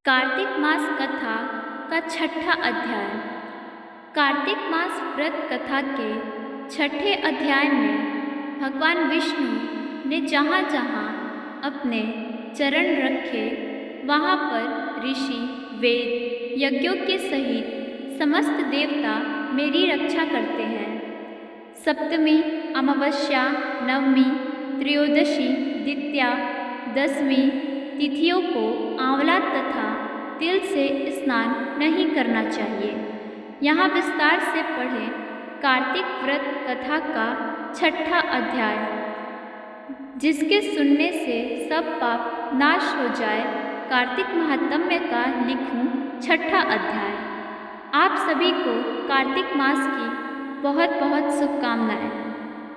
कार्तिक मास कथा का छठा अध्याय। कार्तिक मास व्रत कथा के छठे अध्याय में भगवान विष्णु ने जहाँ जहाँ अपने चरण रखे वहाँ पर ऋषि वेद यज्ञों के सहित समस्त देवता मेरी रक्षा करते हैं। सप्तमी, अमावस्या, नवमी, त्रयोदशी, द्वितीया, दसवीं तिथियों को आंवला तथा तिल से स्नान नहीं करना चाहिए। यहाँ विस्तार से पढ़ें कार्तिक व्रत कथा का छठा अध्याय, जिसके सुनने से सब पाप नाश हो जाए। कार्तिक महात्म्य का लिखूं छठा अध्याय। आप सभी को कार्तिक मास की बहुत बहुत शुभकामनाएं।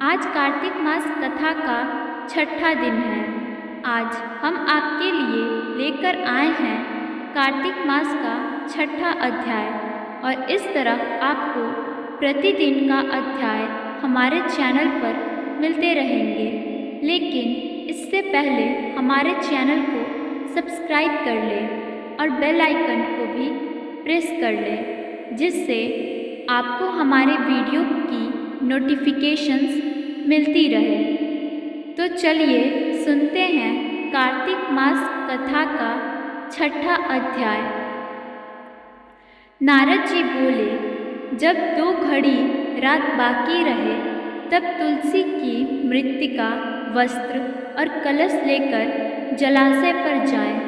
आज कार्तिक मास कथा का छठा दिन है। आज हम आपके लिए लेकर आए हैं कार्तिक मास का छठा अध्याय, और इस तरह आपको प्रतिदिन का अध्याय हमारे चैनल पर मिलते रहेंगे। लेकिन इससे पहले हमारे चैनल को सब्सक्राइब कर लें और बेल आइकन को भी प्रेस कर लें, जिससे आपको हमारे वीडियो की नोटिफिकेशंस मिलती रहे। तो चलिए सुनते हैं कार्तिक मास कथा का छठा अध्याय। नारद जी बोले, जब 2 घड़ी रात बाकी रहे तब तुलसी की मृत्तिका, वस्त्र और कलश लेकर जलाशय पर जाएं।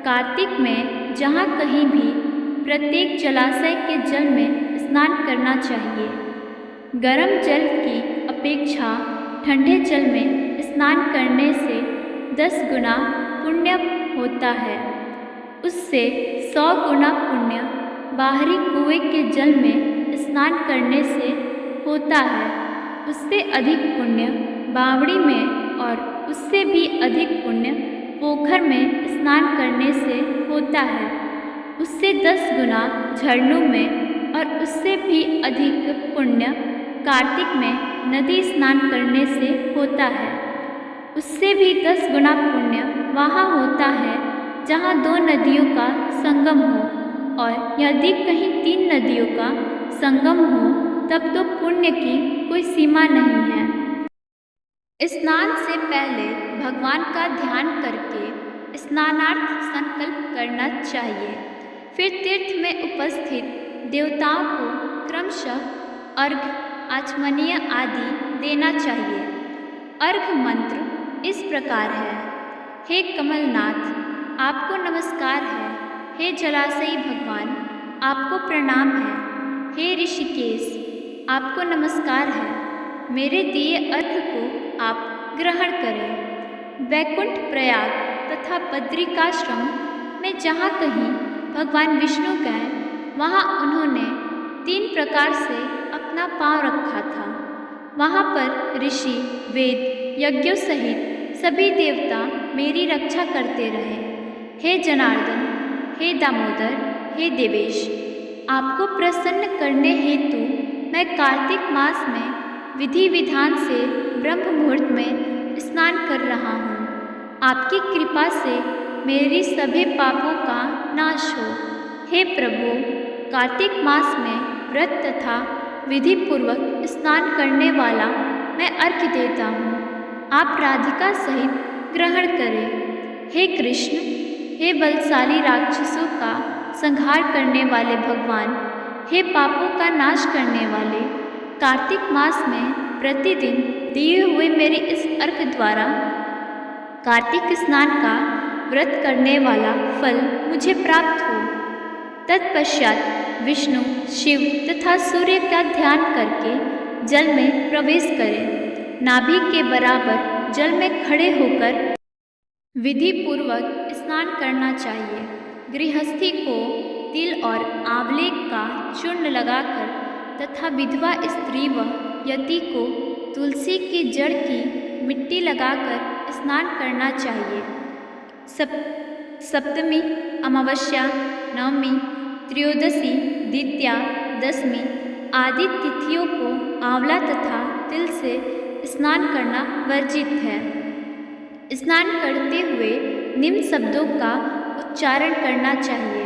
कार्तिक में जहाँ कहीं भी प्रत्येक जलाशय के जल में स्नान करना चाहिए। गर्म जल की अपेक्षा ठंडे जल में स्नान करने से 10 गुना पुण्य होता है। उससे 100 गुना पुण्य बाहरी कुएं के जल में स्नान करने से होता है। उससे अधिक पुण्य बावड़ी में और उससे भी अधिक पुण्य पोखर में स्नान करने से होता है। उससे 10 गुना झरनों में और उससे भी अधिक पुण्य कार्तिक में नदी स्नान करने से होता है। उससे भी 10 गुना पुण्य वहाँ होता है जहाँ 2 नदियों का संगम हो, और यदि कहीं 3 नदियों का संगम हो तब तो पुण्य की कोई सीमा नहीं है। स्नान से पहले भगवान का ध्यान करके स्नानार्थ संकल्प करना चाहिए। फिर तीर्थ में उपस्थित देवताओं को क्रमशः अर्घ्य, आचमनीय आदि देना चाहिए। अर्घ्य मंत्र इस प्रकार है। हे कमलनाथ, आपको नमस्कार है। हे जलाशयी भगवान, आपको प्रणाम है। हे ऋषिकेश, आपको नमस्कार है। मेरे दिए अर्घ्य को आप ग्रहण करें। वैकुंठ, प्रयाग तथा बद्रिकाश्रम में जहाँ कहीं भगवान विष्णु गए वहाँ उन्होंने 3 प्रकार से अपना पाँव रखा था। वहाँ पर ऋषि वेद यज्ञों सहित सभी देवता मेरी रक्षा करते रहे। हे जनार्दन, हे दामोदर, हे देवेश, आपको प्रसन्न करने हेतु मैं कार्तिक मास में विधि विधान से ब्रह्म मुहूर्त में स्नान कर रहा हूँ। आपकी कृपा से मेरी सभी पापों का नाश हो। हे प्रभु, कार्तिक मास में व्रत तथा विधि पूर्वक स्नान करने वाला मैं अर्घ्य देता हूँ। आप राधिका सहित ग्रहण करें। हे कृष्ण, हे बलशाली राक्षसों का संहार करने वाले भगवान, हे पापों का नाश करने वाले, कार्तिक मास में प्रतिदिन दिए हुए मेरे इस अर्घ्य द्वारा कार्तिक स्नान का व्रत करने वाला फल मुझे प्राप्त हो। तत्पश्चात विष्णु, शिव तथा सूर्य का ध्यान करके जल में प्रवेश करें। नाभि के बराबर जल में खड़े होकर विधि पूर्वक स्नान करना चाहिए। गृहस्थी को तिल और आंवले का चूर्ण लगाकर तथा विधवा स्त्री व यति को तुलसी की जड़ की मिट्टी लगाकर स्नान करना चाहिए। सप्तमी, अमावस्या, नवमी, त्रयोदशी, द्वितीया, दसवीं आदि तिथियों को आंवला तथा तिल से स्नान करना वर्जित है। स्नान करते हुए निम्न शब्दों का उच्चारण करना चाहिए।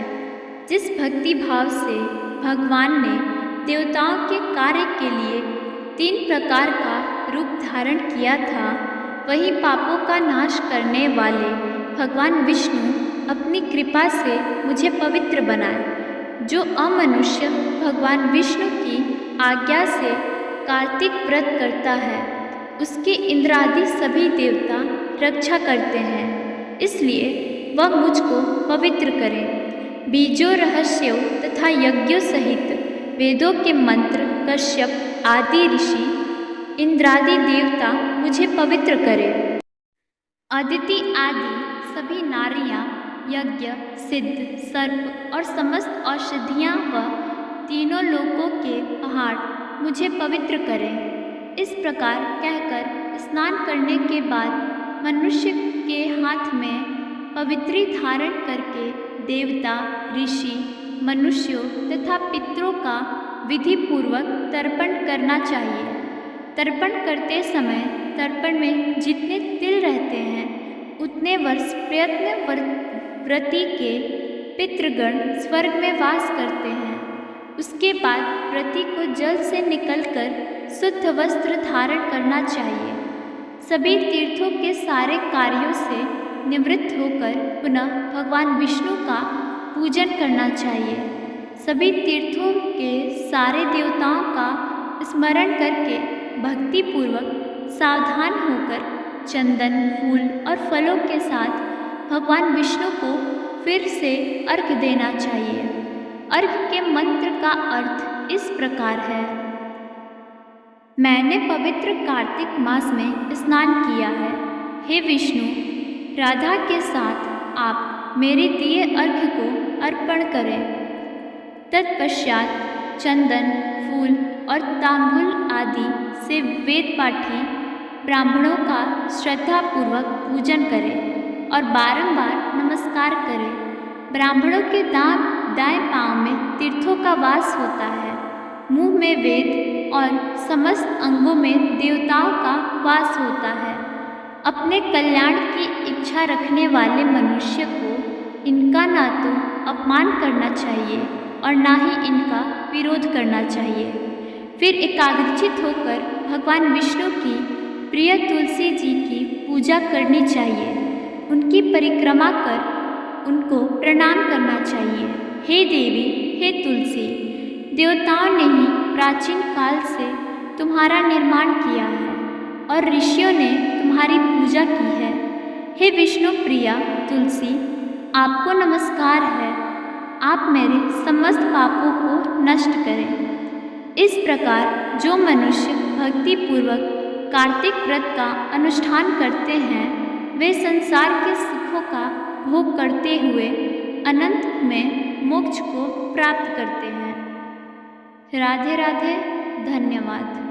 जिस भक्ति भाव से भगवान ने देवताओं के कार्य के लिए 3 प्रकार का रूप धारण किया था, वही पापों का नाश करने वाले भगवान विष्णु अपनी कृपा से मुझे पवित्र बनाए। जो अमनुष्य भगवान विष्णु की आज्ञा से कार्तिक व्रत करता है, उसके इंद्रादि सभी देवता रक्षा करते हैं, इसलिए वह मुझको पवित्र करें। बीजों, रहस्यों तथा यज्ञों सहित वेदों के मंत्र कश्यप आदि ऋषि इंद्रादि देवता मुझे पवित्र करें। अदिति आदि सभी नारियां, यज्ञ, सिद्ध, सर्प और समस्त औषधियां व तीनों लोकों के पहाड़ मुझे पवित्र करें। इस प्रकार कहकर स्नान करने के बाद मनुष्य के हाथ में पवित्री धारण करके देवता, ऋषि, मनुष्यों तथा पितरों का विधि पूर्वक तर्पण करना चाहिए। तर्पण करते समय तर्पण में जितने तिल रहते हैं, उतने वर्ष प्रयत्न व्रती के पितृगण स्वर्ग में वास करते हैं। उसके बाद व्रती को जल से निकलकर शुद्ध वस्त्र धारण करना चाहिए। सभी तीर्थों के सारे कार्यों से निवृत्त होकर पुनः भगवान विष्णु का पूजन करना चाहिए। सभी तीर्थों के सारे देवताओं का स्मरण करके भक्ति पूर्वक सावधान होकर चंदन, फूल और फलों के साथ भगवान विष्णु को फिर से अर्घ्य देना चाहिए। अर्घ्य के मंत्र का अर्थ इस प्रकार है। मैंने पवित्र कार्तिक मास में स्नान किया है। हे विष्णु, राधा के साथ आप मेरे दिए अर्घ्य को अर्पण करें। तत्पश्चात चंदन, फूल और तांबूल आदि से वेद पाठी ब्राह्मणों का श्रद्धापूर्वक पूजन करें और बारंबार नमस्कार करें। ब्राह्मणों के दाएं पांव में तीर्थों का वास होता है, मुंह में वेद और समस्त अंगों में देवताओं का वास होता है। अपने कल्याण की इच्छा रखने वाले मनुष्य को इनका ना तो अपमान करना चाहिए और ना ही इनका विरोध करना चाहिए। फिर एकाग्रचित होकर भगवान विष्णु की प्रिय तुलसी जी की पूजा करनी चाहिए। उनकी परिक्रमा कर उनको प्रणाम करना चाहिए। हे देवी, हे तुलसी, देवताओं ने ही प्राचीन काल से तुम्हारा निर्माण किया है और ऋषियों ने तुम्हारी पूजा की है। हे विष्णु प्रिया तुलसी, आपको नमस्कार है। आप मेरे समस्त पापों को नष्ट करें। इस प्रकार जो मनुष्य भक्ति पूर्वक कार्तिक व्रत का अनुष्ठान करते हैं, वे संसार के सुखों का भोग करते हुए अनंत में मोक्ष को प्राप्त करते हैं। राधे राधे, धन्यवाद।